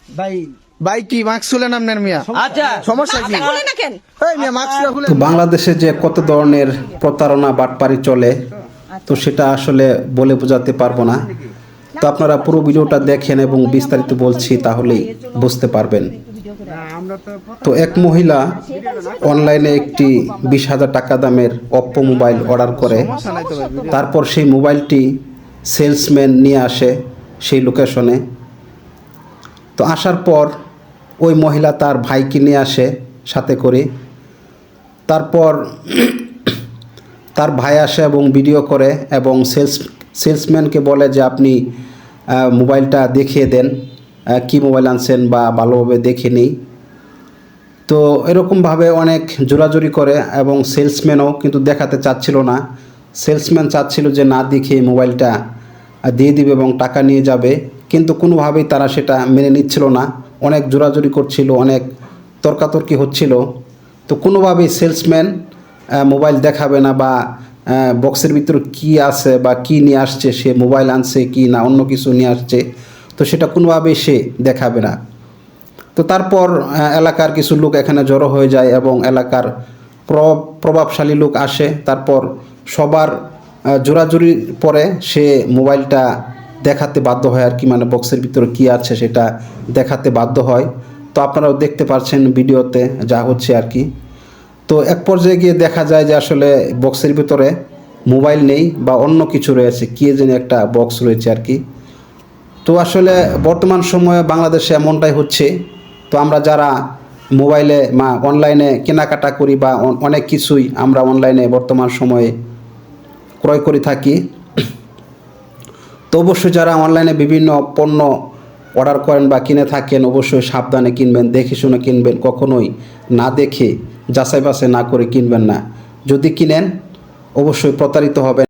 ভাই ভাই কি মাস্ক খুলেন আপনার মিয়া? আচ্ছা সমস্যা কি? এই মিয়া মাস্ক খুলেন। তো বাংলাদেশে যে কত ধরনের প্রতারণা বাটপারি চলে, তো সেটা আসলে বলে বোঝাতে পারবো না। তো আপনারা পুরো ভিডিওটা দেখেন এবং বিস্তারিত বলছি, তাহলেই বুঝতে পারবেন। তো এক মহিলা অনলাইনে একটি 20,000 টাকা দামের অপ্পো মোবাইল অর্ডার করে। তারপর সেই মোবাইলটি সেলসম্যান নিয়ে আসে সেই লোকেশনে। তো আসার পর ওই মহিলা তার ভাইকে নিয়ে আসে সাথে করে। তারপর তার ভাই আসে এবং ভিডিও করে এবং সেলসম্যানকে বলে যে আপনি মোবাইলটা দেখিয়ে দেন, কি মোবাইল আনছেন বা ভালোভাবে দেখে নিই। তো এরকমভাবে অনেক জোরাজুরি করে এবং সেলসম্যানও কিন্তু দেখাতে চাচ্ছিল না। সেলসম্যান চাচ্ছিল যে না দেখে মোবাইলটা দিয়ে দিবে এবং টাকা নিয়ে যাবে, কিন্তু কোনোভাবেই তারা সেটা মেনে নিচ্ছিল না। অনেক জোরাজুরি করছিল, অনেক তর্কাতর্কি হচ্ছিল। তো কোনোভাবেই সেলসম্যান মোবাইল দেখাবে না বা বক্সের ভিতরে কী আছে বা কী নিয়ে আসছে, সে মোবাইল আনছে কি না অন্য কিছু নিয়ে আসছে, তো সেটা কোনোভাবেই সে দেখাবে না। তো তারপর এলাকার কিছু লোক এখানে জড়ো হয়ে যায় এবং এলাকার প্রভাবশালী লোক আসে। তারপর সবার জোরাজুরি পরে সে মোবাইলটা দেখাতে বাধ্য হয় আর কি, মানে বক্সের ভিতরে কী আছে সেটা দেখাতে বাধ্য হয়। তো আপনারাও দেখতে পাচ্ছেন ভিডিওতে যা হচ্ছে আর কি। তো এক পর্যায়ে গিয়ে দেখা যায় যে আসলে বক্সের ভিতরে মোবাইল নেই বা অন্য কিছু রয়েছে, কী যেন একটা বক্স রয়েছে আর কি। তো আসলে বর্তমান সময়ে বাংলাদেশে এমনটাই হচ্ছে। তো আমরা যারা মোবাইলে অনলাইনে কেনাকাটা করি বা অনেক কিছুই আমরা অনলাইনে বর্তমান সময়ে ক্রয় করে থাকি। তো অবশ্যই যারা অনলাইনে বিভিন্ন পণ্য অর্ডার করেন বা কিনে থাকেন, অবশ্যই সাবধানে কিনবেন, দেখে শুনে কিনবেন। কখনোই না দেখে যাচাই বাছাই না করে কিনবেন না। যদি কিনেন অবশ্যই প্রতারিত হবেন।